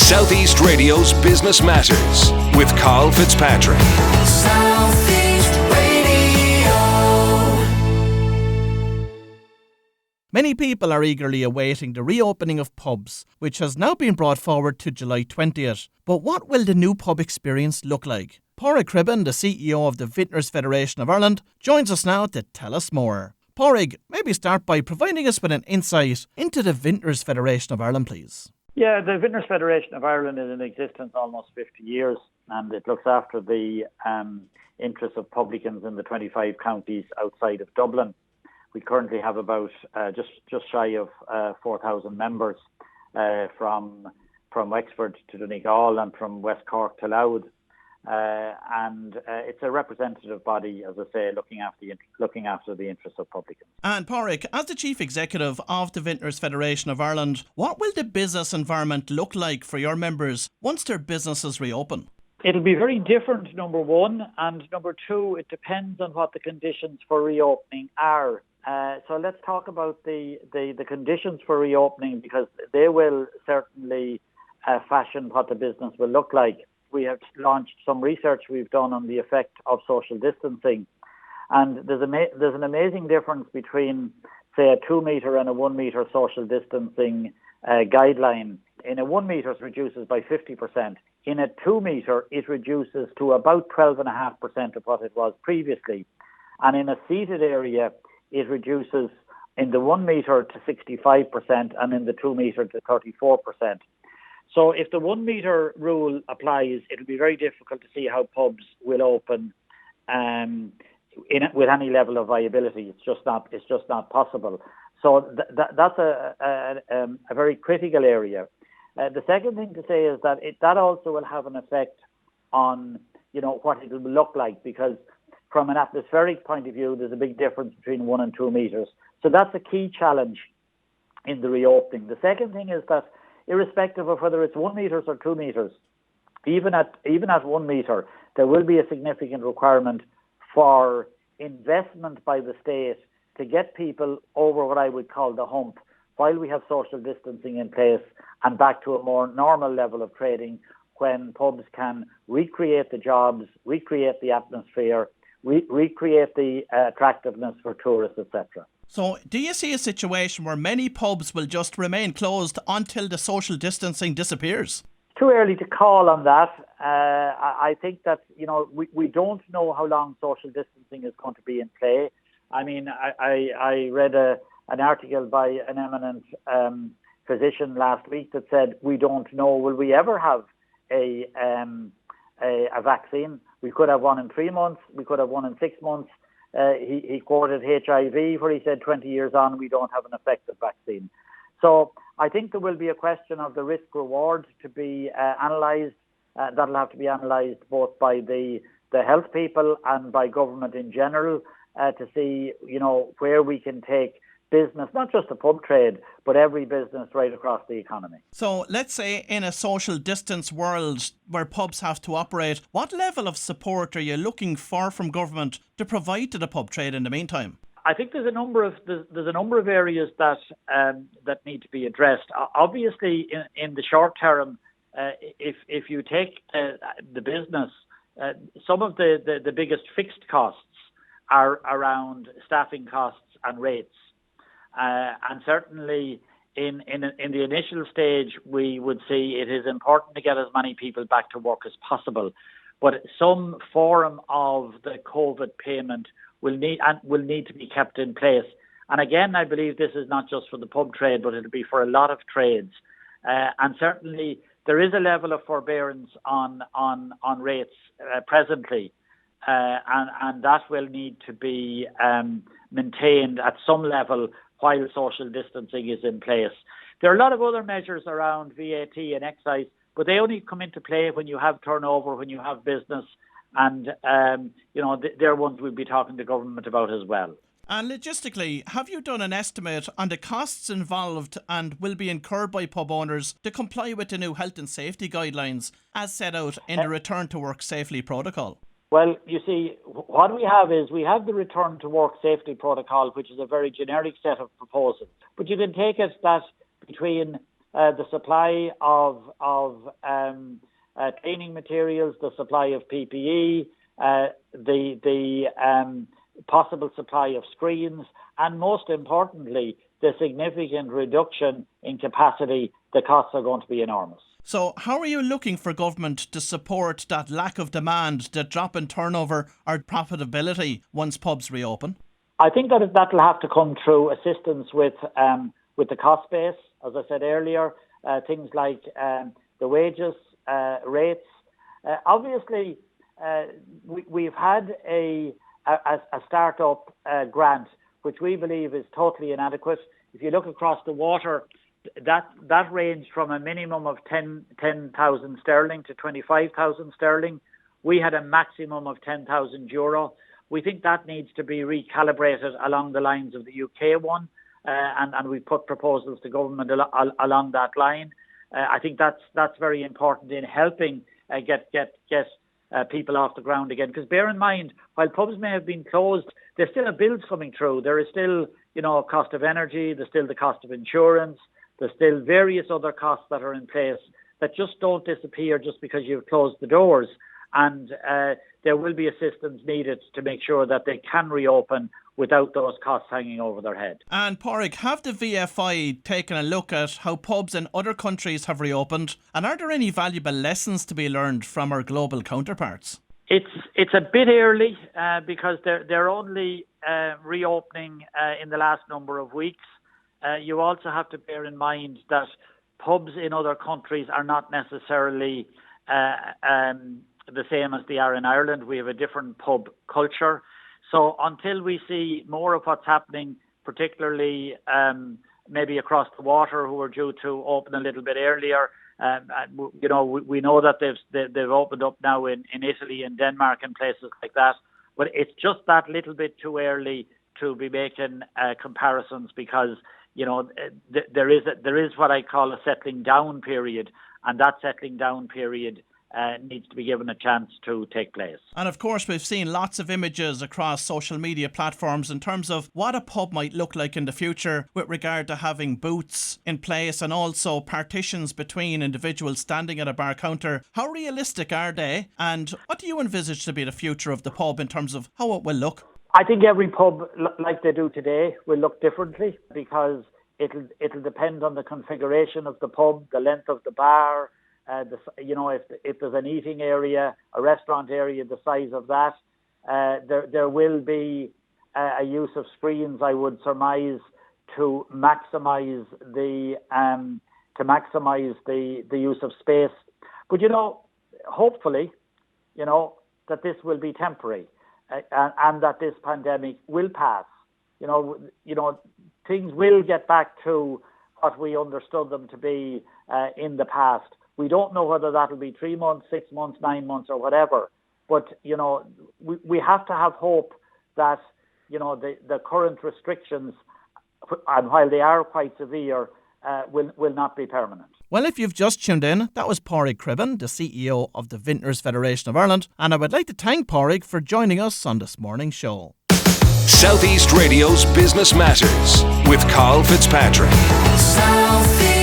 South East Radio's Business Matters with Karl Fitzpatrick. South East Radio. Many people are eagerly awaiting the reopening of pubs, which has now been brought forward to July 20th. But what will the new pub experience look like? Padraig Cribben, the CEO of the Vintners Federation of Ireland, joins us now to tell us more. Padraig, maybe start by providing us with an insight into the Vintners Federation of Ireland, please. Yeah, the Vintners Federation of Ireland is in existence almost 50 years, and it looks after the interests of publicans in the 25 counties outside of Dublin. We currently have about just shy of 4,000 members from Wexford to Donegal and from West Cork to Louth. And it's a representative body, as I say, looking after the interests of publicans. And Padraig, as the Chief Executive of the Vintners Federation of Ireland, what will the business environment look like for your members once their businesses reopen? It'll be very different, number one, and number two, it depends on what the conditions for reopening are. So let's talk about the conditions for reopening, because they will certainly fashion what the business will look like. We have launched some research we've done on the effect of social distancing. And there's an amazing difference between, say, a 2 metre and a 1 metre social distancing guideline. In a 1 metre, it reduces by 50%. In a 2 metre, it reduces to about 12.5% of what it was previously. And in a seated area, it reduces in the 1 metre to 65% and in the 2 metre to 34%. So if the 1 metre rule applies, it'll be very difficult to see how pubs will open with any level of viability. It's just not possible. So that's a very critical area. The second thing to say is that that also will have an effect on what it will look like, because from an atmospheric point of view, there's a big difference between 1 and 2 metres. So that's a key challenge in the reopening. The second thing is that irrespective of whether it's 1 metre or 2 metres, even at 1 metre, there will be a significant requirement for investment by the state to get people over what I would call the hump while we have social distancing in place and back to a more normal level of trading, when pubs can recreate the jobs, recreate the atmosphere, recreate the attractiveness for tourists, etc. So, do you see a situation where many pubs will just remain closed until the social distancing disappears? It's too early to call on that. I think that, we don't know how long social distancing is going to be in play. I mean, I read an article by an eminent physician last week that said, we don't know, will we ever have a vaccine? We could have one in 3 months, we could have one in 6 months. He quoted HIV, where he said 20 years on, we don't have an effective vaccine. So I think there will be a question of the risk-reward to be analysed. That'll have to be analysed both by the health people and by government in general to see, where we can take business, not just the pub trade, but every business right across the economy. So let's say in a social distance world where pubs have to operate, what level of support are you looking for from government to provide to the pub trade in the meantime? I think there's a number of areas that need to be addressed. Obviously, in the short term, if you take the business, some of the biggest fixed costs are around staffing costs and rates. And certainly in the initial stage, we would see it is important to get as many people back to work as possible. But some form of the COVID payment will need to be kept in place. And again, I believe this is not just for the pub trade, but it'll be for a lot of trades. And certainly there is a level of forbearance on rates presently. And that will need to be maintained at some level while social distancing is in place. There are a lot of other measures around VAT and excise, but they only come into play when you have turnover, when you have business, and they're ones we'll be talking to government about as well. And logistically, have you done an estimate on the costs involved and will be incurred by pub owners to comply with the new health and safety guidelines as set out in the Return to Work Safely protocol? Well, you see, what we have the Return to Work Safety Protocol, which is a very generic set of proposals. But you can take it that between the supply of cleaning materials, the supply of PPE, the possible supply of screens, and most importantly, the significant reduction in capacity. The costs are going to be enormous. So how are you looking for government to support that lack of demand, the drop in turnover or profitability once pubs reopen? I think that'll have to come through assistance with the cost base, as I said earlier, things like the wages, rates. Obviously, we've had a start-up grant, which we believe is totally inadequate. If you look across the water, that ranged from a minimum of 10,000 sterling to 25,000 sterling. We had a maximum of €10,000. We think that needs to be recalibrated along the lines of the UK one, and we put proposals to government along that line. I think that's very important in helping get people off the ground again. Because bear in mind, while pubs may have been closed, there's still bills coming through. There is still, cost of energy. There's still the cost of insurance. There's still various other costs that are in place that just don't disappear just because you've closed the doors. And there will be assistance needed to make sure that they can reopen without those costs hanging over their head. And Padraig, have the VFI taken a look at how pubs in other countries have reopened? And are there any valuable lessons to be learned from our global counterparts? It's a bit early because they're only reopening in the last number of weeks. You also have to bear in mind that pubs in other countries are not necessarily the same as they are in Ireland. We have a different pub culture. So until we see more of what's happening, particularly maybe across the water, who are due to open a little bit earlier, we know that they've opened up now in Italy and Denmark and places like that. But it's just that little bit too early to be making comparisons because there is what I call a settling down period, and that settling down period needs to be given a chance to take place. And of course, we've seen lots of images across social media platforms in terms of what a pub might look like in the future with regard to having booths in place and also partitions between individuals standing at a bar counter. How realistic are they? And what do you envisage to be the future of the pub in terms of how it will look? I think every pub, like they do today, will look differently because it'll depend on the configuration of the pub, the length of the bar, if there's an eating area, a restaurant area, the size of that. There will be a use of screens, I would surmise, to maximise the use of space. But hopefully, that this will be temporary. And that this pandemic will pass. Things will get back to what we understood them to be in the past. We don't know whether that'll be 3 months, 6 months, 9 months, or whatever. But we have to have hope that the current restrictions, and while they are quite severe, will not be permanent. Well, if you've just tuned in, that was Padraig Cribben, the CEO of the Vintners Federation of Ireland, and I would like to thank Padraig for joining us on this morning's show. Southeast Radio's Business Matters with Karl Fitzpatrick. Southeast.